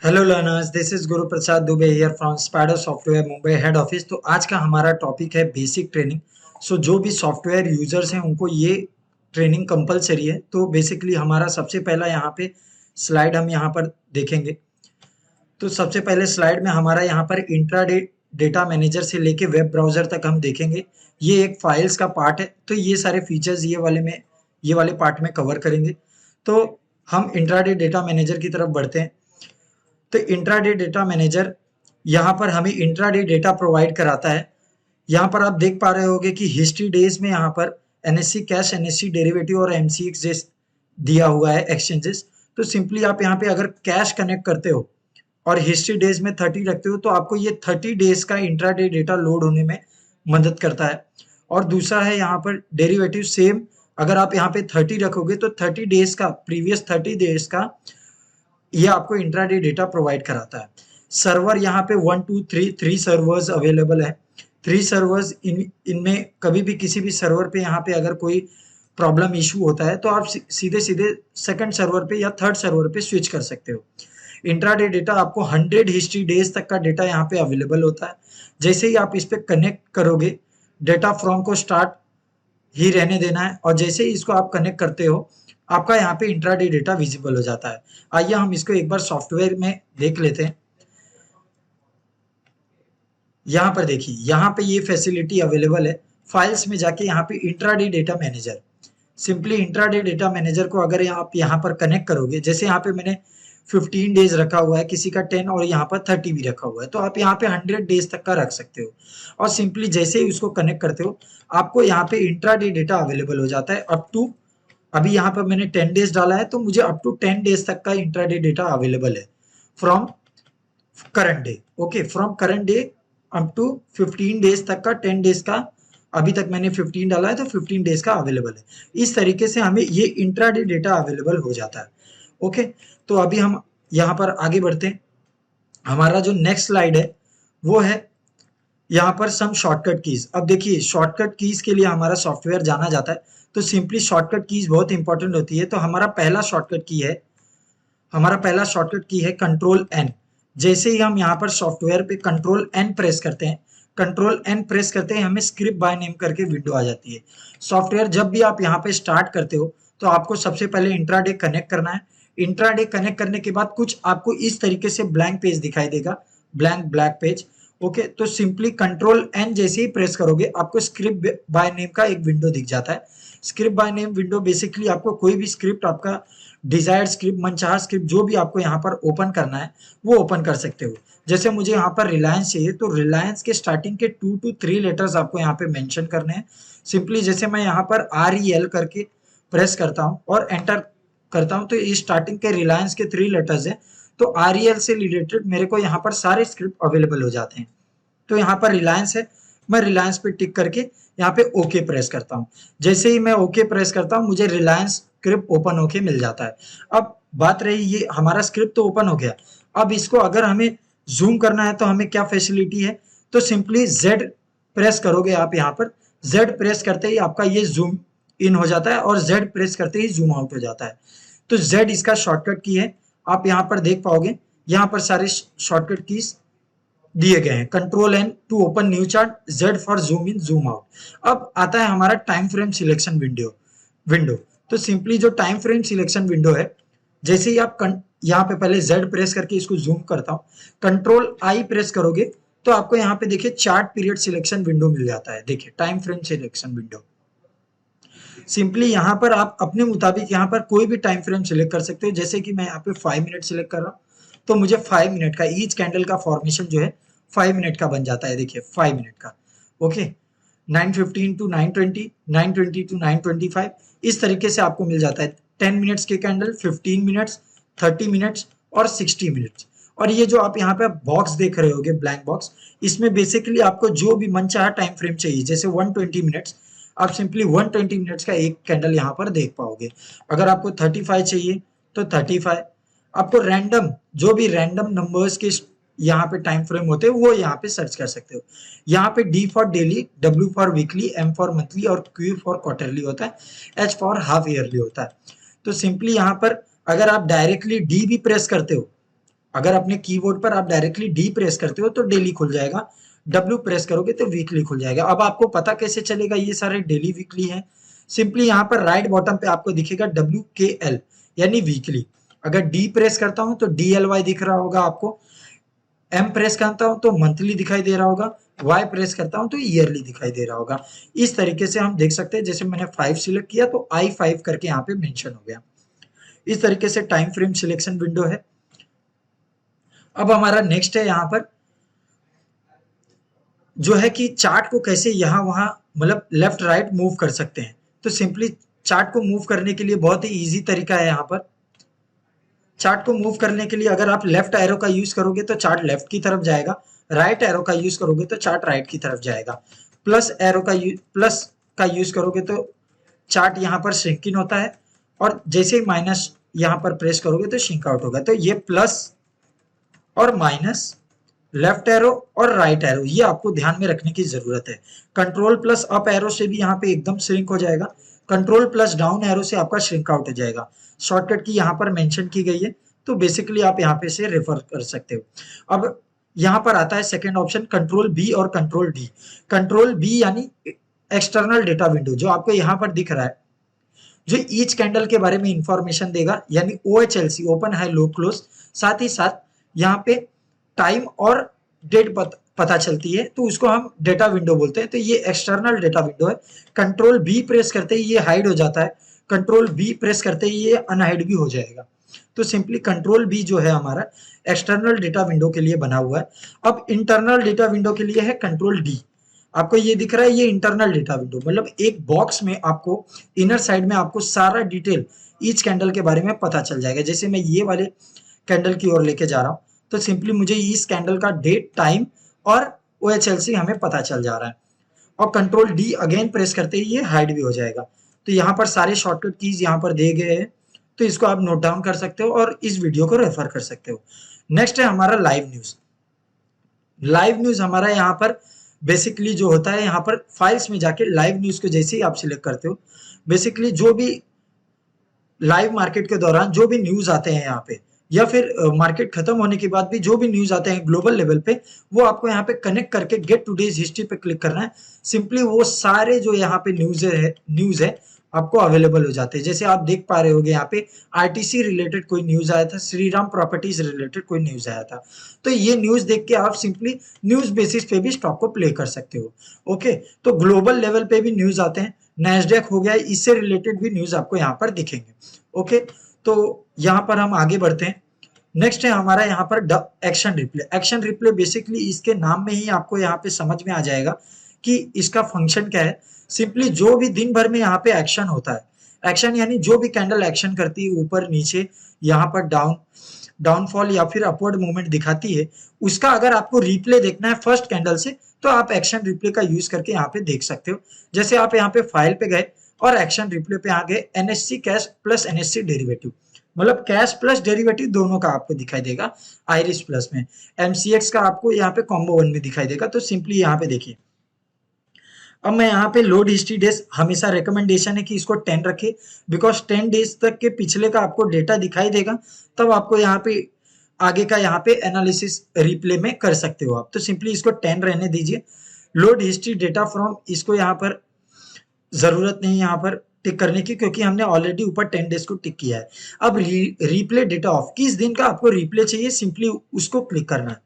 Hello learners, this is Guru Prasad Dubey here from Spider Software Mumbai head office. तो आज का हमारा टॉपिक है बेसिक ट्रेनिंग। जो भी सॉफ्टवेयर यूजर्स हैं उनको ये ट्रेनिंग कंपलसरी है। तो बेसिकली हमारा सबसे पहला यहाँ पे स्लाइड हम यहाँ पर देखेंगे। तो सबसे पहले स्लाइड में हमारा यहाँ पर इंट्राडे डेटा मैनेजर से लेके वेब ब्राउजर तक हम देखेंगे। ये एक फाइल्स का पार्ट है, तो ये सारे फीचर्स ये वाले पार्ट में कवर करेंगे। तो हम इंट्राडे डेटा मैनेजर की तरफ बढ़ते हैं। तो इंट्राडे डेटा मैनेजर यहाँ पर हमें इंट्राडे डेटा प्रोवाइड कराता है। यहाँ पर आप देख पा रहे होंगे कि हिस्ट्री डेज में यहाँ पर एनएससी कैश, एनएससी डेरिवेटिव और एमसीएक्स दिया हुआ है एक्सचेंजेस। तो सिंपली आप यहाँ पे अगर कैश कनेक्ट करते हो और हिस्ट्री डेज में 30 रखते हो तो आपको ये 30 डेज का इंट्राडे डेटा लोड होने में मदद करता है। और दूसरा है यहाँ पर डेरिवेटिव, सेम अगर आप यहाँ पे 30 रखोगे तो 30 डेज का, प्रीवियस 30 डेज का ये आपको इंट्राडे डेटा प्रोवाइड कराता है। सर्वर यहाँ पे 1 2 3 3 सर्वर्स अवेलेबल है। 3 सर्वर्स इनमें कभी भी किसी भी सर्वर पे यहाँ पे अगर कोई प्रॉब्लम इशू होता है तो आप सीधे सीधे सेकंड सर्वर पे या थर्ड सर्वर पे स्विच कर सकते हो। इंट्राडे डेटा आपको 100 हिस्ट्री डेज तक का डेटा यहाँ पे अवेलेबल होता है। जैसे ही आप इस पे कनेक्ट करोगे, डेटा फ्रॉम को स्टार्ट ही रहने देना है और जैसे ही इसको आप कनेक्ट करते हो आपका यहाँ पे इंट्राडे डेटा विजिबल हो जाता है। आइए हम इसको एक बार सॉफ्टवेयर में देख लेते हैं। यहाँ पर देखिए, यहाँ पे ये फैसिलिटी अवेलेबल है। फाइल्स में जाके यहाँ पे intraday data manager, simply intraday data manager को अगर आप यहाँ पर कनेक्ट करोगे, जैसे यहाँ पे मैंने 15 डेज रखा हुआ है, किसी का 10 और यहाँ पर 30 भी रखा हुआ है, तो आप यहाँ पे 100 डेज तक का रख सकते हो। और सिंपली जैसे ही उसको कनेक्ट करते हो आपको यहाँ पे इंट्राडे डेटा अवेलेबल हो जाता है अप टू, अभी यहाँ पर मैंने 10 डेज डाला है तो मुझे अप टू 10 डेज तक का इंट्राडे डेटा अवेलेबल है from current day. Okay, from current day up to 15 days तक का, 10 डेज का, अभी तक मैंने 15 डाला है तो 15 डेज का अवेलेबल है। इस तरीके से हमें ये इंट्राडे डेटा अवेलेबल हो जाता है। ओके, तो अभी हम यहाँ पर आगे बढ़ते हैं। हमारा जो नेक्स्ट स्लाइड है वो है यहाँ पर सम शॉर्टकट कीज। अब देखिए, शॉर्टकट कीज के लिए हमारा सॉफ्टवेयर जाना जाता है, तो सिंपली शॉर्टकट कीज बहुत इंपॉर्टेंट होती है। तो हमारा पहला शॉर्टकट की है कंट्रोल एन। जैसे ही हम यहाँ पर सॉफ्टवेयर पे कंट्रोल एन प्रेस करते हैं, हमें स्क्रिप्ट बाय नेम करके विंडो आ जाती है। सॉफ्टवेयर जब भी आप यहाँ पे स्टार्ट करते हो तो आपको सबसे पहले इंट्राडे कनेक्ट करना है। इंट्राडे कनेक्ट करने के बाद कुछ आपको इस तरीके से ब्लैंक पेज दिखाई देगा, ब्लैक पेज। ओके, तो सिंपली कंट्रोल एन जैसे ही प्रेस करोगे आपको स्क्रिप्ट बाय नेम का एक विंडो दिख जाता है। Script by name window basically आपको कोई भी स्क्रिप्ट, आपका डिजायर्ड स्क्रिप्ट, मनचाहा स्क्रिप्ट जो भी आपको यहाँ पर ओपन करना है वो ओपन कर सकते हो। जैसे मुझे यहाँ पर रिलायंस चाहिए तो रिलायंस के स्टार्टिंग के 2 to 3 लेटर्स आपको यहाँ पे मेंशन करने हैं। सिंपली जैसे मैं यहाँ पर REL करके प्रेस करता हूँ और एंटर करता हूँ तो ये स्टार्टिंग के रिलायंस के 3 लेटर्स है। तो REL से रिलेटेड मेरे को यहाँ पर सारे स्क्रिप्ट अवेलेबल हो जाते हैं। तो यहाँ पर रिलायंस है, मैं रिलायंस पे टिक करके यहाँ पे ओके प्रेस करता हूँ। जैसे ही मैं ओके प्रेस करता हूँ मुझे रिलायंस स्क्रिप्ट ओपन होके मिल जाता है। अब बात रही, ये हमारा स्क्रिप्ट तो ओपन हो गया। अब इसको अगर हमें जूम करना है तो हमें क्या फैसिलिटी है, तो सिंपली Z प्रेस करोगे आप। यहाँ पर Z प्रेस करते ही आपका ये जूम इन हो जाता है और Z प्रेस करते ही जूम आउट हो जाता है। तो Z इसका शॉर्टकट की है, आप यहाँ पर देख पाओगे। यहाँ पर सारे शॉर्टकट कीज दिए गए हैं। Control N to open new chart, Z for zoom in zoom out. अब आता है हमारा टाइम फ्रेम सिलेक्शन विंडो। तो सिंपली जो टाइम फ्रेम सिलेक्शन विंडो है, जैसे ही आप यहाँ पे पहले जेड प्रेस करके इसको जूम करता हूँ, कंट्रोल आई प्रेस करोगे तो आपको यहाँ पे देखिए चार्ट पीरियड सिलेक्शन विंडो मिल जाता है। देखिए time frame selection window, simply यहाँ पर आप अपने मुताबिक यहाँ पर कोई भी टाइम फ्रेम सिलेक्ट कर सकते हो। जैसे कि मैं यहाँ पे 5 मिनट सिलेक्ट कर रहा हूँ तो मुझे 5 मिनट का ईच कैंडल का फॉर्मेशन जो है 5 मिनट का बन जाता है। देखिए 5 मिनट का। ओके, 9:15 to 9:20, 9:20 to 9:25, इस तरीके से आपको मिल जाता है। 10 मिनट्स के कैंडल, 15 मिनट्स, 30 मिनट्स और 60 मिनट्स। और ये जो आप यहाँ पे बॉक्स देख रहे होगे, ब्लैंक बॉक्स, इसमें बेसिकली आपको जो भी मनचाहा टाइम फ्रेम चाहिए, जैसे 120 मिनट्स, आप सिंपली 120 मिनट्स का एक कैंडल यहाँ पर देख पाओगे। अगर आपको 35 चाहिए तो 35। आपको रैंडम, जो भी रैंडम नंबर्स के यहाँ पे टाइम फ्रेम होते हैं वो यहाँ पे सर्च कर सकते हो। यहाँ पे D for daily, W for weekly, M for monthly और Q फॉर क्वार्टरली होता है, H फॉर हाफ ईयरली होता है। तो सिंपली यहाँ पर अगर आप डायरेक्टली D भी प्रेस करते हो अगर अपने कीबोर्ड पर आप डायरेक्टली डी प्रेस करते हो तो डेली खुल जाएगा, डब्ल्यू प्रेस करोगे तो वीकली खुल जाएगा। अब आपको पता कैसे चलेगा ये सारे डेली वीकली हैं? सिंपली यहाँ पर राइट बॉटम पे आपको दिखेगा WKL यानी वीकली। अगर डी प्रेस करता हूं तो DLY दिख रहा होगा आपको, एम प्रेस करता हूं तो मंथली दिखाई दे रहा होगा, वाई प्रेस करता हूं तो ईयरली दिखाई दे रहा होगा। इस तरीके से हम देख सकते हैं। जैसे मैंने 5 सिलेक्ट किया तो I5 करके यहाँ पे मेंशन हो गया। इस तरीके से टाइम फ्रेम सिलेक्शन विंडो है। अब हमारा नेक्स्ट है यहाँ पर जो है कि चार्ट को कैसे यहाँ वहां मतलब लेफ्ट राइट मूव कर सकते हैं। तो सिंपली चार्ट को मूव करने के लिए बहुत ही इजी तरीका है। यहाँ पर चार्ट को मूव करने के लिए अगर आप लेफ्ट एरो का यूज करोगे तो चार्ट लेफ्ट की तरफ जाएगा, राइट एरो का यूज करोगे तो चार्ट राइट की तरफ जाएगा, प्लस का यूज करोगे तो चार्ट यहाँ पर श्रिंक इन होता है, और जैसे ही माइनस यहाँ पर प्रेस करोगे तो श्रिंक आउट होगा। तो ये प्लस और माइनस, लेफ्ट एरो और राइट एरो, ये आपको ध्यान में रखने की जरूरत है। कंट्रोल प्लस अप एरो से भी यहाँ पे एकदम श्रिंक हो जाएगा, कंट्रोल प्लस डाउन एरो से आपका श्रिंक आउट हो जाएगा। शॉर्टकट की यहाँ पर मेंशन की गई है, तो बेसिकली आप यहाँ पे से रेफर कर सकते हो। अब यहाँ पर आता है सेकेंड ऑप्शन कंट्रोल बी और कंट्रोल डी। कंट्रोल बी यानी एक्सटर्नल डेटा विंडो, जो आपको यहाँ पर दिख रहा है, जो ईच कैंडल के बारे में इंफॉर्मेशन देगा, यानी OHLC open high low close, साथ ही साथ यहाँ पे टाइम और डेट पता चलती है, तो उसको हम डेटा विंडो बोलते हैं। तो ये एक्सटर्नल डेटा विंडो है। कंट्रोल बी प्रेस करते ही ये हाइड हो जाता है, कंट्रोल बी प्रेस करते ही ये अनहाइड भी हो जाएगा। तो सिंपली कंट्रोल बी जो है हमारा एक्सटर्नल डेटा विंडो के लिए बना हुआ है। अब इंटरनल डेटा विंडो के लिए है कंट्रोल डी। आपको ये दिख रहा है, ये इंटरनल डेटा विंडो, मतलब एक बॉक्स में आपको इनर साइड में आपको सारा डिटेल ईच कैंडल के बारे में पता चल जाएगा। जैसे मैं ये वाले कैंडल की ओर लेके जा रहा हूँ, तो सिंपली मुझे इस कैंडल का डेट, टाइम और OHLC हमें पता चल जा रहा है। और कंट्रोल डी अगेन प्रेस करते ही ये हाइड भी हो जाएगा। तो यहाँ पर सारे शॉर्टकट कीज यहाँ पर दिए गए हैं, तो इसको आप नोट डाउन कर सकते हो और इस वीडियो को रेफर कर सकते हो। नेक्स्ट है हमारा लाइव न्यूज। लाइव न्यूज हमारा यहाँ पर बेसिकली जो होता है, यहाँ पर फाइल्स में जाके लाइव न्यूज को जैसे ही आप सिलेक्ट करते हो, बेसिकली जो भी लाइव मार्केट के दौरान जो भी न्यूज आते हैं यहाँ पे, या फिर मार्केट खत्म होने के बाद भी जो भी न्यूज आते हैं ग्लोबल लेवल पे, वो आपको यहाँ पे कनेक्ट करके गेट टुडेज हिस्ट्री पे क्लिक करना है। सिंपली वो सारे जो यहाँ पे न्यूज है आपको अवेलेबल हो जाते हैं। जैसे आप देख पा रहे होगे यहाँ पे RTC रिलेटेड कोई न्यूज आया था, श्रीराम प्रॉपर्टीज रिलेटेड कोई न्यूज आया था। तो ये न्यूज देख के आप सिंपली न्यूज बेसिस पे भी स्टॉक को प्ले कर सकते हो। ओके, तो ग्लोबल लेवल पे भी न्यूज आते हैं, नैस्डैक हो गया, इससे रिलेटेड भी न्यूज आपको यहाँ पर दिखेंगे। ओके, तो यहाँ पर हम आगे बढ़ते हैं। नेक्स्ट है हमारा यहाँ पर action replay. Action replay basically इसके नाम में ही आपको यहाँ पे समझ में आ जाएगा कि इसका फंक्शन क्या है। सिंपली जो भी दिन भर में यहाँ पे एक्शन होता है, एक्शन यानी जो भी कैंडल एक्शन करती है, ऊपर नीचे, यहाँ पर डाउनफॉल या फिर अपवर्ड मूवमेंट दिखाती है, उसका अगर आपको रिप्ले देखना है फर्स्ट कैंडल से, तो आप एक्शन रिप्ले का यूज करके यहाँ पे देख सकते हो। जैसे आप यहाँ पे फाइल पे गए और एक्शन रिप्ले पे आ गए, NSC cash plus NSC derivative, मतलब कैश प्लस डेरिवेटिव दोनों का आपको दिखाई देगा आइरिस प्लस में। MCX का आपको यहाँ पे कॉम्बो 1 में दिखाई देगा। तो सिंपली यहाँ पे देखिए, अब मैं यहाँ पे लोड हिस्ट्री डेज हमेशा रिकमेंडेशन है कि इसको 10 रखे, बिकॉज 10 डेज तक के पिछले का आपको डेटा दिखाई देगा, तब आपको यहाँ पे आगे का यहाँ पे एनालिसिस रिप्ले में कर सकते हो आप। तो सिंपली इसको 10 रहने दीजिए। लोड हिस्ट्री डेटा फ्रॉम, इसको यहाँ पर जरूरत नहीं यहाँ पर टिक करने की, क्योंकि हमने ऑलरेडी ऊपर 10 डेज को टिक किया है। अब रिप्ले डेटा ऑफ, किस दिन का आपको रिप्ले चाहिए, सिंपली उसको क्लिक करना है।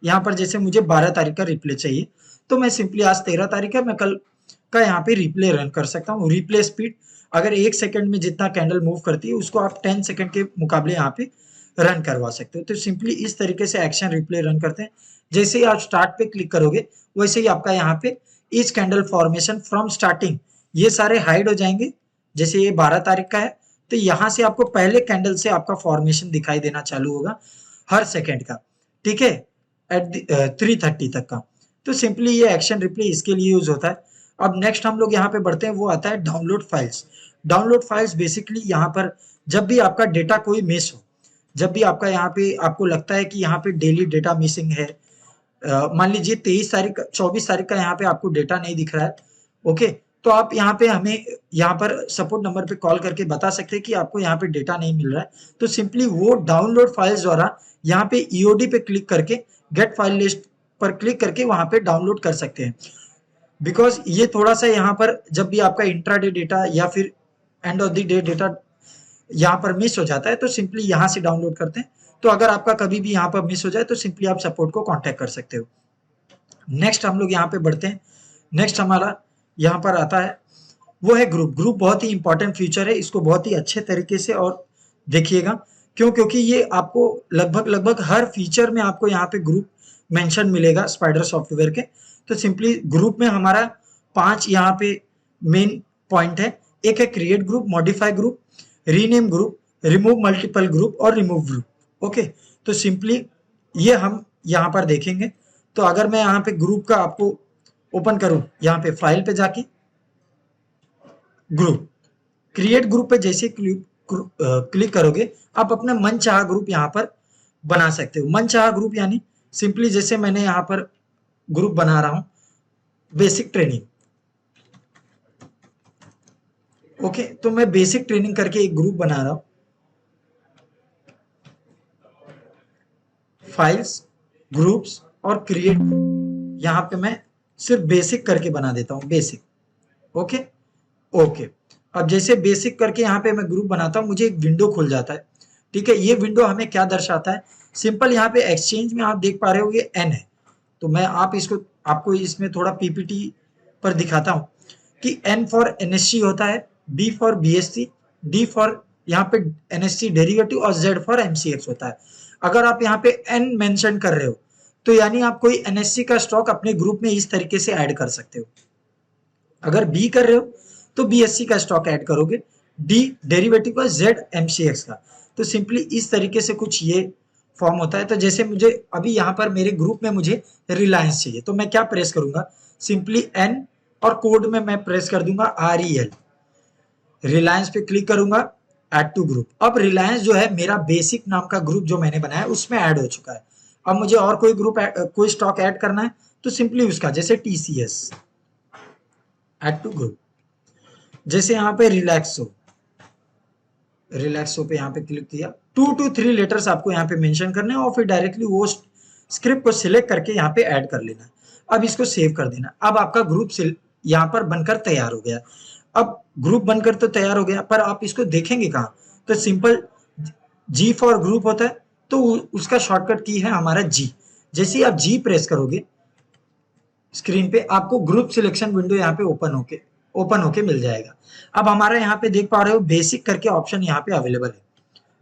यहाँ पर जैसे मुझे 12 तारीख का रिप्ले चाहिए, तो मैं सिंपली आज 13 तारीख है, मैं कल का यहाँ पे रिप्ले रन कर सकता हूँ। रिप्ले स्पीड, अगर 1 सेकंड में जितना कैंडल मूव करती है उसको आप 10 सेकंड के मुकाबले यहाँ पे रन करवा सकते हो। तो सिंपली इस तरीके से एक्शन रिप्ले रन करते हैं। जैसे ही आप स्टार्ट पे क्लिक करोगे, वैसे ही आपका यहाँ पे each candle formation from starting, ये सारे हाइड हो जाएंगे। जैसे ये 12 तारीख का है, तो यहाँ से आपको पहले कैंडल से आपका फॉर्मेशन दिखाई देना चालू होगा हर सेकेंड का, ठीक है, एट 3:30 तक का। तो सिंपली ये एक्शन रिप्ले इसके लिए यूज होता है। अब नेक्स्ट हम लोग यहाँ पे बढ़ते हैं, वो आता है download files. Download files basically यहाँ पर जब भी आपका डेटा कोई मिस हो, जब भी आपका यहाँ पे आपको लगता है कि यहाँ पे डेली डेटा मिसिंग है, मान लीजिए 23 तारीख 24 तारीख का यहाँ पे आपको डेटा नहीं दिख रहा है, ओके, तो आप यहाँ पे हमें यहाँ पर सपोर्ट नंबर पे कॉल करके बता सकते हैं कि आपको यहाँ पे डेटा नहीं मिल रहा है। तो सिंपली वो डाउनलोड फाइल्स द्वारा यहाँ पे ईओडी पे क्लिक करके गेट फाइल लिस्ट पर क्लिक करके वहां पे डाउनलोड कर सकते हैं। बिकॉज ये थोड़ा सा यहाँ पर जब भी आपका इंट्राडे डेटा या फिर end of the day data यहाँ पर मिस हो जाता है तो सिंपली यहाँ से डाउनलोड करते हैं। तो अगर आपका कभी भी यहाँ पर मिस हो जाए तो सिंपली आप सपोर्ट को कांटेक्ट कर सकते हो। नेक्स्ट हम लोग यहाँ पे बढ़ते हैं। नेक्स्ट हमारा यहाँ पर आता है वो है ग्रुप। ग्रुप बहुत ही इंपॉर्टेंट फीचर है, इसको बहुत ही अच्छे तरीके से और देखिएगा। क्यों? क्योंकि ये आपको लगभग हर फीचर में आपको यहाँ पे ग्रुप मेंशन मिलेगा स्पाइडर सॉफ्टवेयर के। तो सिंपली ग्रुप में हमारा 5 यहाँ पे मेन पॉइंट है। एक है create group, modify group, rename group, remove multiple group और रिमूव ग्रुप। ओके, तो सिंपली ये हम यहाँ पर देखेंगे। तो अगर मैं यहाँ पे ग्रुप का आपको ओपन करूं, यहाँ पे फाइल पे जाके ग्रुप, क्रिएट ग्रुप पे जैसे क्लिक करोगे आप अपना मन चाहा ग्रुप यहाँ पर बना सकते हो। मन चाहा ग्रुप यानी सिंपली जैसे मैंने यहाँ पर ग्रुप बना रहा हूं बेसिक ट्रेनिंग। ओके, तो मैं बेसिक ट्रेनिंग करके एक ग्रुप बना रहा हूं। फाइल्स, ग्रुप्स और क्रिएट, यहाँ पे मैं सिर्फ बेसिक करके बना देता हूं, बेसिक। ओके ओके, अब जैसे बेसिक करके यहाँ पे मैं ग्रुप बनाता हूँ, मुझे एक विंडो खुल जाता है। ठीक है, ये विंडो हमें क्या दर्शाता है? सिंपल यहाँ पे एक्सचेंज में आप देख पा रहे हो ये एन है। तो मैं आपको इसमें थोड़ा पीपीटी पर दिखाता हूँ कि एन फॉर एनएससी होता है, B for BSC, D for यहाँ पे एनएससी डेरिवेटिव और जेड फॉर एमसीएक्स होता है। अगर आप यहाँ पे एन मेंशन कर रहे हो तो यानी आप कोई एनएससी का स्टॉक अपने ग्रुप में इस तरीके से ऐड कर सकते हो। अगर बी कर रहे हो तो बीएससी का स्टॉक ऐड करोगे, डी डेरिवेटिव का, जेड एमसीएक्स का। तो सिंपली इस तरीके से कुछ ये फॉर्म होता है। तो जैसे मुझे अभी यहाँ पर मेरे ग्रुप में मुझे रिलायंस चाहिए, तो मैं क्या प्रेस करूंगा? सिंपली एन और कोड में मैं प्रेस कर दूंगा REL, रिलायंस पे क्लिक करूंगा, ऐड टू ग्रुप। अब रिलायंस जो है मेरा बेसिक नाम का ग्रुप जो मैंने बनाया उसमें ऐड हो चुका है। अब मुझे और कोई ग्रुप कोई स्टॉक ऐड करना है तो सिंपली उसका, जैसे TCS, ऐड टू ग्रुप। जैसे यहाँ पे रिलैक्सो पे यहाँ पे क्लिक किया, 2 to 3 लेटर्स आपको यहाँ पे मेंशन करने हैं और फिर डायरेक्टली वो स्क्रिप्ट को सिलेक्ट करके यहाँ पे ऐड कर लेना है। अब इसको सेव कर देना। अब आपका ग्रुप यहाँ पर बनकर तैयार हो गया। अब ग्रुप बनकर तो तैयार हो गया, पर आप इसको देखेंगे कहाँ? तो सिंपल G फॉर ग्रुप होता है, तो उसका शॉर्टकट की है हमारा G। जैसे ही आप G प्रेस करोगे स्क्रीन पे, आपको ग्रुप सिलेक्शन विंडो यहाँ पे ओपन होके मिल जाएगा। अब हमारा यहाँ पे देख पा रहे हो बेसिक करके ऑप्शन यहाँ पे अवेलेबल है।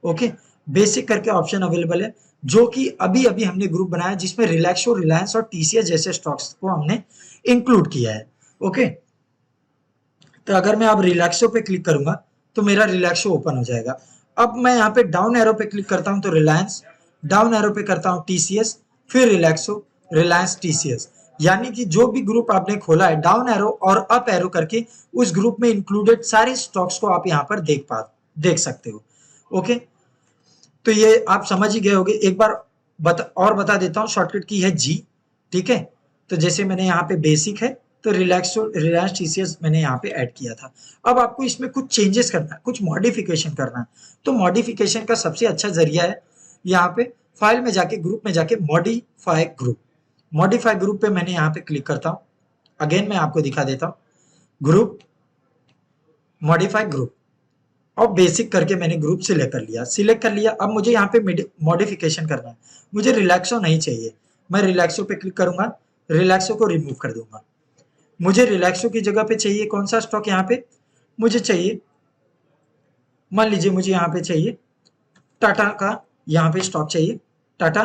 ओके, बेसिक करके ऑप्शन अवेलेबल है, जो कि अभी अभी हमने ग्रुप बनाया जिसमें रिलैक्सो, रिलायंस और TCS जैसे स्टॉक्स को हमने इंक्लूड किया है। ओके, तो अगर मैं अब रिलैक्सो पे क्लिक करूंगा तो मेरा रिलैक्सो ओपन हो जाएगा। अब मैं यहाँ पे डाउन एरो पे क्लिक करता हूँ तो रिलायंस, डाउन एरो पे करता हूँ TCS, फिर रिलैक्सो, रिलायंस, TCS। यानी कि जो भी ग्रुप आपने खोला है, डाउन एरो और अप एरो करके उस ग्रुप में इंक्लूडेड सारे स्टॉक्स को आप यहाँ पर देख सकते हो। ओके, तो ये आप समझ ही गए होंगे। एक बार बता देता हूँ, शॉर्टकट की है G। ठीक है, तो जैसे मैंने यहाँ पे बेसिक है तो रिलैक्सो, रिलायंस, TCS मैंने यहाँ पे ऐड किया था। अब आपको इसमें कुछ चेंजेस करना है, कुछ मॉडिफिकेशन करना है। तो मॉडिफिकेशन का सबसे अच्छा जरिया है यहाँ पे फाइल में जाके, ग्रुप में जाके मॉडिफाई ग्रुप। मॉडिफाई ग्रुप पे मैंने यहाँ पे क्लिक करता हूँ। अगेन मैं आपको दिखा देता हूँ, ग्रुप, मॉडिफाई ग्रुप और बेसिक करके मैंने ग्रुप सिलेक्ट कर लिया। अब मुझे यहाँ पे मॉडिफिकेशन करना है। मुझे रिलैक्सो नहीं चाहिए, मैं रिलैक्सो पे क्लिक करूंगा, रिलैक्सो को रिमूव कर दूंगा। मुझे रिलैक्सो की जगह पे चाहिए कौन सा स्टॉक? यहाँ पे मुझे चाहिए, मान लीजिए मुझे यहाँ पे चाहिए टाटा का, यहाँ पे स्टॉक चाहिए Tata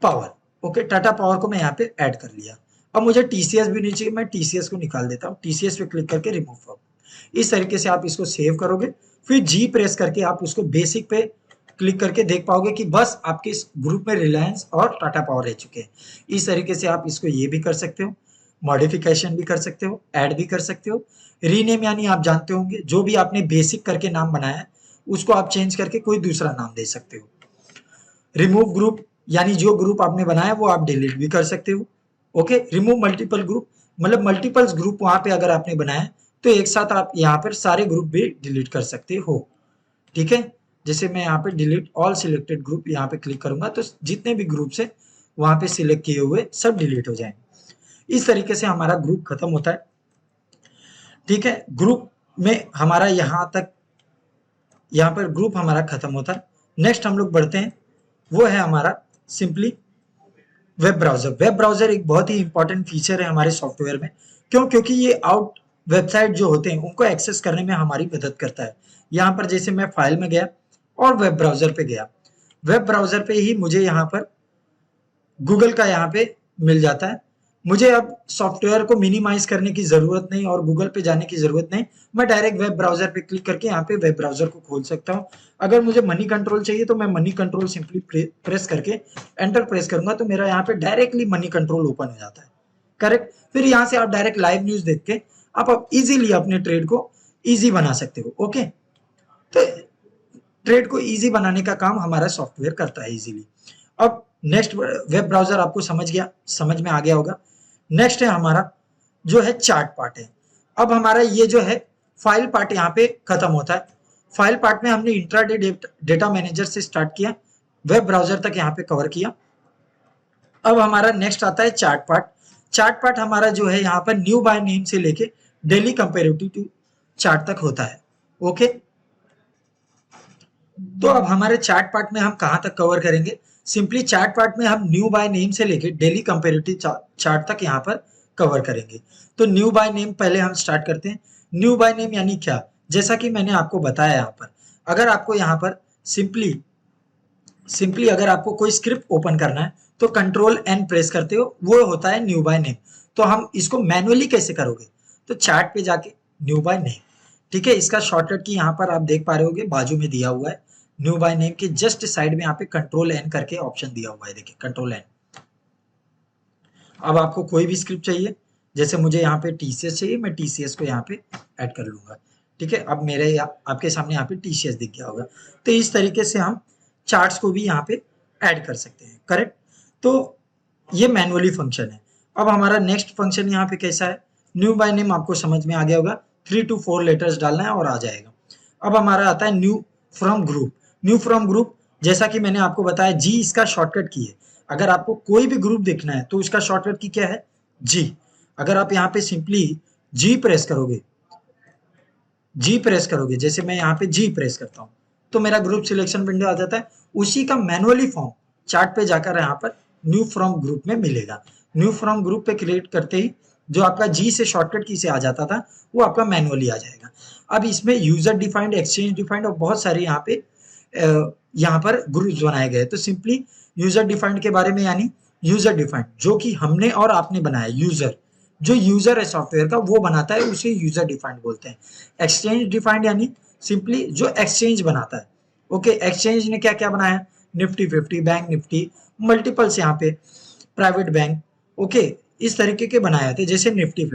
power. Okay, Tata power को मैं यहाँ पे ऐड कर लिया। अब मुझे TCS भी नहीं चाहिए, मैं TCS को निकाल देता हूँ। TCS पे क्लिक करके रिमूव फॉर्म। इस तरीके से आप इसको सेव करोगे, फिर G प्रेस करके आप उसको बेसिक पे क्लिक करके देख पाओगे कि बस आपके इस ग्रुप में रिलायंस और टाटा पावर रह चुके हैं। इस तरीके से आप इसको ये भी कर सकते हो, मॉडिफिकेशन भी कर सकते हो, ऐड भी कर सकते हो। रीनेम यानी आप जानते होंगे, जो भी आपने बेसिक करके नाम बनाया है उसको आप चेंज करके कोई दूसरा नाम दे सकते हो। रिमूव ग्रुप यानी जो ग्रुप आपने बनाया वो आप डिलीट भी कर सकते हो। ओके, रिमूव मल्टीपल ग्रुप मतलब मल्टीपल्स ग्रुप वहां पे अगर आपने बनाया तो एक साथ आप यहाँ पर सारे ग्रुप भी डिलीट कर सकते हो। ठीक है, जैसे मैं यहाँ पे डिलीट ऑल सिलेक्टेड ग्रुप यहाँ पे क्लिक करूंगा तो जितने भी ग्रुप्स है वहां पे सिलेक्ट किए हुए सब डिलीट हो जाएंगे। इस तरीके से हमारा ग्रुप खत्म होता है। ठीक है, ग्रुप में हमारा यहाँ पर ग्रुप हमारा खत्म होता है। नेक्स्ट हम लोग बढ़ते हैं, वो है हमारा simply web browser. Web browser एक बहुत ही इंपॉर्टेंट फीचर है हमारे सॉफ्टवेयर में। क्यों? क्योंकि ये आउट वेबसाइट जो होते हैं उनको एक्सेस करने में हमारी मदद करता है। यहाँ पर जैसे मैं फाइल में गया और वेब ब्राउजर पे गया, वेब ब्राउजर पे ही मुझे यहाँ पर गूगल का यहाँ पे मिल जाता है। मुझे अब सॉफ्टवेयर को मिनिमाइज करने की जरूरत नहीं और गूगल पे जाने की जरूरत नहीं, मैं डायरेक्ट वेब ब्राउजर पे क्लिक करके यहाँ पे वेब ब्राउजर को खोल सकता हूँ। अगर मुझे मनी कंट्रोल चाहिए तो मैं मनी कंट्रोल सिंपली प्रेस करके एंटर प्रेस करूंगा तो मेरा यहाँ पे डायरेक्टली मनी कंट्रोल ओपन हो जाता है। करेक्ट। फिर यहाँ से आप डायरेक्ट लाइव न्यूज देख के आप इजीली अपने ट्रेड को इजी बना सकते हो। ओके, तो ट्रेड को इजी बनाने का काम हमारा सॉफ्टवेयर करता है इजीली। अब नेक्स्ट वेब ब्राउजर आपको समझ में आ गया होगा। नेक्स्ट है हमारा जो है चार्ट पार्ट है। अब हमारा ये जो है फाइल पार्ट यहाँ पे खत्म होता है। फाइल पार्ट में हमने इंट्राडे डेटा मैनेजर से स्टार्ट किया, वेब ब्राउजर तक यहाँ पे कवर किया। अब हमारा नेक्स्ट आता है चार्ट पार्ट। चार्ट पार्ट हमारा जो है यहाँ पर न्यू बाय नेम से लेके डेली कंपेरेटिव चार्ट तक होता है। ओके, तो अब हमारे चार्ट पार्ट में हम कहां तक कवर करेंगे? सिंपली चार्ट पार्ट में हम न्यू बाय नेम से लेके डेली कंपेरेटिव चार्ट तक यहाँ पर कवर करेंगे। तो न्यू बाय नेम पहले हम स्टार्ट करते हैं। न्यू बाय नेम यानी क्या? जैसा कि मैंने आपको बताया यहाँ पर, अगर आपको यहाँ पर सिंपली अगर आपको कोई स्क्रिप्ट ओपन करना है तो कंट्रोल एन प्रेस करते हो, वो होता है न्यू बाय नेम। तो हम इसको मैनुअली कैसे करोगे? तो चार्ट पे जाके न्यू बाय नेम, ठीक है, इसका शॉर्टकट की यहाँ पर आप देख पा रहे होगे बाजू में दिया हुआ है। न्यू बाय नेम के जस्ट साइड में यहाँ पे कंट्रोल एन करके ऑप्शन दिया हुआ है, देखिए कंट्रोल एन। अब आपको कोई भी स्क्रिप्ट चाहिए, जैसे मुझे यहाँ पे टीसीएस चाहिए, मैं टीसीएस को यहाँ पे ऐड कर लूंगा। ठीक है, अब मेरे आपके सामने यहाँ पे टीसीएस दिख गया होगा। तो इस तरीके से हम चार्ट्स को भी यहाँ पे ऐड कर सकते हैं। करेक्ट, तो ये मैनुअली फंक्शन है। अब हमारा नेक्स्ट फंक्शन यहाँ पे कैसा है? न्यू बाय नेम आपको समझ में आ गया होगा, 3 to 4 लेटर्स डालना है और आ जाएगा। अब हमारा आता है new from group. New from group, जैसा कि मैंने आपको बताया, जी इसका शॉर्टकट की है। अगर आपको कोई भी ग्रुप देखना है तो उसका शॉर्टकट की क्या है? जी। अगर आप यहाँ पे सिंपली जी प्रेस करोगे, जैसे मैं यहाँ पे जी प्रेस करता हूँ तो मेरा ग्रुप सिलेक्शन विंडो आ जाता है। उसी का मैनुअली फॉर्म चार्ट पे जाकर यहाँ पर न्यू फ्रॉम ग्रुप में मिलेगा। न्यू फ्रॉम ग्रुप पे क्रिएट करते ही जो आपका जी से शॉर्टकट की से आ जाता था वो आपका मैनुअली आ जाएगा। अब इसमें यूजर डिफाइंड, एक्सचेंज डिफाइंड और बहुत सारे यहाँ पर ग्रुप्स बनाए गए। तो सिंपली यूजर डिफाइंड के बारे में, यानी यूजर डिफाइंड जो कि हमने और आपने बनाया, यूजर जो यूजर है सॉफ्टवेयर का वो बनाता है, उसे यूजर डिफाइंड बोलते हैं। एक्सचेंज डिफाइंड यानी सिंपली जो एक्सचेंज बनाता है। ओके, एक्सचेंज ने क्या क्या बनाया? निफ्टी 50, बैंक निफ्टी, मल्टीपल्स यहाँ पे प्राइवेट बैंक, ओके, इस तरीके के बनाए थे। जैसे निफ्टी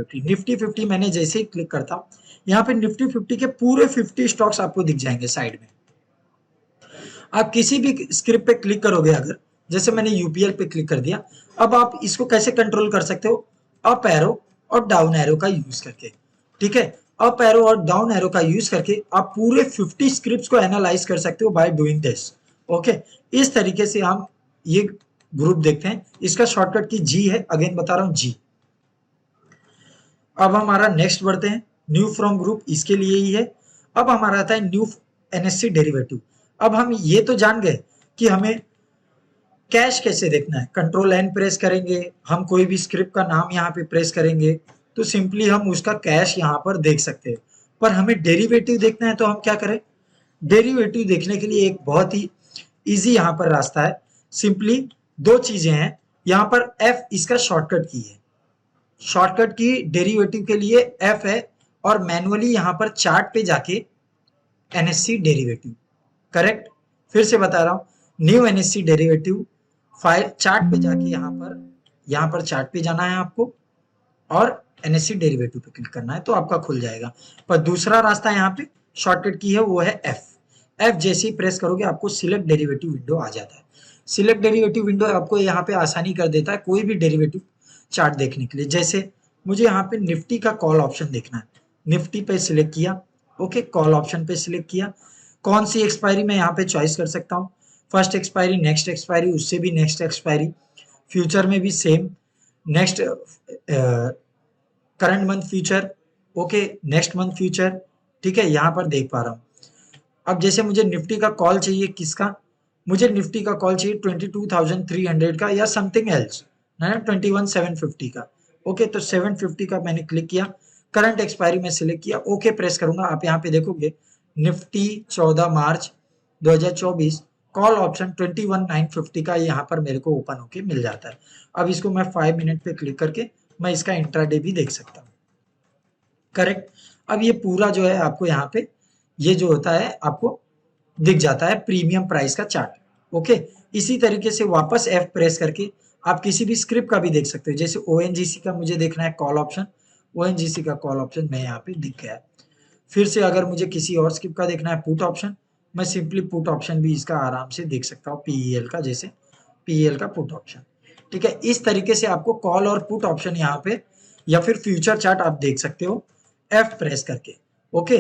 50 मैंने जैसे ही क्लिक करता हूँ यहाँ पे निफ्टी 50 के पूरे 50 स्टॉक्स आपको दिख जाएंगे साइड में। आप किसी भी स्क्रिप्ट पे क्लिक करोगे, अगर जैसे मैंने यूपीएल पे क्लिक कर दिया, अब आप इसको कैसे कंट्रोल कर सकते हो? अप एरो और डाउन एरो का यूज करके। ठीक है, अप एरो और डाउन एरो का यूज करके आप पूरे 50 स्क्रिप्ट्स को एनालाइज कर सकते हो बाय डूइंग दिस। ओके, इस तरीके से हम ये ग्रुप देखते हैं। इसका शॉर्टकट की जी है, अगेन बता रहा हूं जी। अब हमारा नेक्स्ट बढ़ते हैं, न्यू फ्रॉम ग्रुप इसके लिए ही है। अब हमारा आता है न्यू एनएससी डेरिवेटिव। अब हम ये तो जान गए कि हमें कैश कैसे देखना है। कंट्रोल एन प्रेस करेंगे, हम कोई भी स्क्रिप्ट का नाम यहाँ पे प्रेस करेंगे तो सिंपली हम उसका कैश यहाँ पर देख सकते हैं। पर हमें डेरिवेटिव देखना है तो हम क्या करें? डेरिवेटिव देखने के लिए एक बहुत ही इजी यहाँ पर रास्ता है। सिंपली दो चीजें हैं यहाँ पर, एफ इसका शॉर्टकट की है। शॉर्टकट की डेरिवेटिव के लिए एफ है और मैनुअली यहाँ पर चार्ट पे जाके एनएससी डेरिवेटिव। करेक्ट, फिर से बता रहा हूँ, new NSC derivative file chart पे जाके यहाँ पर चार्ट पे जाना है आपको और एनएससी डेरिवेटिव पे क्लिक करना है तो आपका खुल जाएगा। पर दूसरा रास्ता यहाँ पे शॉर्टकट की है, वो है एफ। एफ जैसे ही प्रेस करोगे आपको सिलेक्ट डेरिवेटिव विंडो आ जाता है। सिलेक्ट डेरिवेटिव विंडो आपको यहाँ पे आसानी कर देता है कोई भी डेरिवेटिव चार्ट देखने के लिए। जैसे मुझे यहाँ पे निफ्टी का कॉल ऑप्शन देखना है, निफ्टी पे सिलेक्ट किया, ओके, कॉल ऑप्शन पे सिलेक्ट किया। कौन सी एक्सपायरी मैं यहाँ पे चॉइस कर सकता हूँ, फर्स्ट एक्सपायरी, नेक्स्ट एक्सपायरी, उससे भी नेक्स्ट एक्सपायरी, फ्यूचर में भी same, next current month future, okay, next month future, ठीक है, यहाँ पर देख पा रहा हूँ। अब जैसे मुझे निफ्टी का कॉल चाहिए, किसका, मुझे निफ्टी का कॉल चाहिए 22,300 का या समथिंग एल्स, है ना, 21,750 का, ओके, तो 750 का मैंने क्लिक किया, करंट एक्सपायरी में सिलेक्ट किया, ओके प्रेस करूंगा। आप यहाँ पे देखोगे निफ्टी 14 मार्च 2024 कॉल ऑप्शन 21,950 का यहाँ पर मेरे को ओपन होके मिल जाता है। अब इसको मैं 5 मिनट पे क्लिक करके मैं इसका इंट्राडे भी देख सकता हूँ, करेक्ट। अब ये पूरा जो है आपको यहाँ पे ये जो होता है आपको दिख जाता है प्रीमियम प्राइस का चार्ट, ओके। इसी तरीके से वापस F प्रेस करके आप किसी भी स्क्रिप्ट का भी देख सकते हो, जैसे ONGC का मुझे देखना है कॉल ऑप्शन, ONGC का कॉल ऑप्शन मैं यहाँ पे दिख गया है। फिर से अगर मुझे किसी और स्क्रिप्ट का देखना है पुट ऑप्शन, मैं सिंपली पुट ऑप्शन भी इसका आराम से देख सकता हूँ, PEL का, जैसे PEL का पुट ऑप्शन, ठीक है। इस तरीके से आपको कॉल और पुट ऑप्शन यहाँ पे या फिर फ्यूचर चार्ट आप देख सकते हो F प्रेस करके, ओके।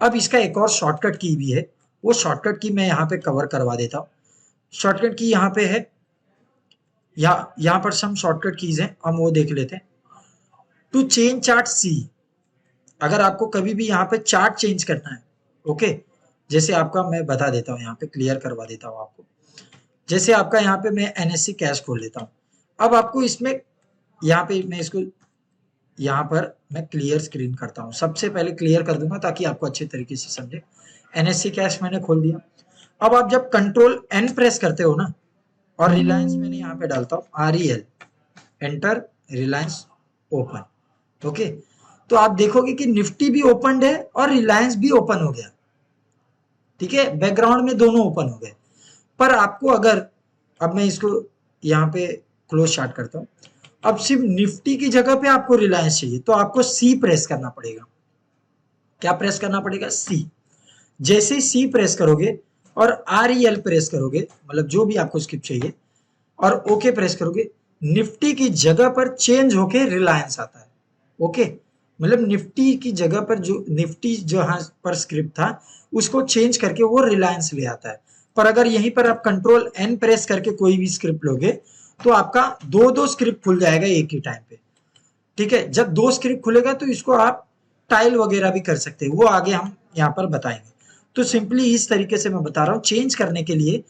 अब इसका एक और शॉर्टकट की भी है, वो शॉर्टकट की मैं यहाँ पे कवर करवा देता हूँ। शॉर्टकट की यहाँ पे है, यहाँ पर सम शॉर्टकट कीज हैं, हम वो देख लेते हैं। टू चेंज चार्ट सी, अगर आपको कभी भी यहाँ पे चार्ट चेंज करना है, ओके, जैसे आपका मैं बता देता हूँ, यहाँ पे क्लियर करवा देता हूँ आपको। जैसे आपका यहाँ पे मैं NSE कैश खोल लेता हूँ। अब आपको इसमें यहाँ पे मैं इसको यहाँ पर मैं क्लियर स्क्रीन करता हूँ, सबसे पहले क्लियर कर दूंगा ताकि आपको अच्छे तरीके से समझे। NSE कैश मैंने खोल दिया। अब आप जब कंट्रोल N प्रेस करते हो ना, और रिलायंस मैंने यहाँ पे डालता हूँ REL, enter Reliance open, okay, तो आप देखोगे कि निफ्टी भी ओपन है और रिलायंस भी ओपन हो गया, ठीक है, बैकग्राउंड में दोनों ओपन हो गए। पर आपको अगर, अब मैं इसको यहाँ पे क्लोज चार्ट करता हूँ, अब सिर्फ निफ्टी की जगह पे आपको रिलायंस चाहिए तो आपको सी प्रेस करना पड़ेगा। क्या प्रेस करना पड़ेगा? सी। जैसे सी प्रेस करोगे और REL प्रेस करोगे, मतलब जो भी आपको स्क्रिप्ट चाहिए, और ओके प्रेस करोगे, निफ्टी की जगह पर चेंज होके रिलायंस आता है, ओके। मतलब निफ्टी की जगह पर जो निफ्टी जहां पर स्क्रिप्ट था उसको चेंज करके वो रिलायंस ले आता है। पर अगर यहीं पर आप कंट्रोल N प्रेस करके कोई भी स्क्रिप्ट लोगे तो आपका दो दो स्क्रिप्ट खुल जाएगा एक ही टाइम पे, ठीक है। जब दो स्क्रिप्ट खुलेगा तो इसको आप टाइल वगैरह भी कर सकते हैं, वो आगे हम यहाँ पर बताएंगे। तो सिंपली इस तरीके से मैं बता रहा हूँ, चेंज करने के लिए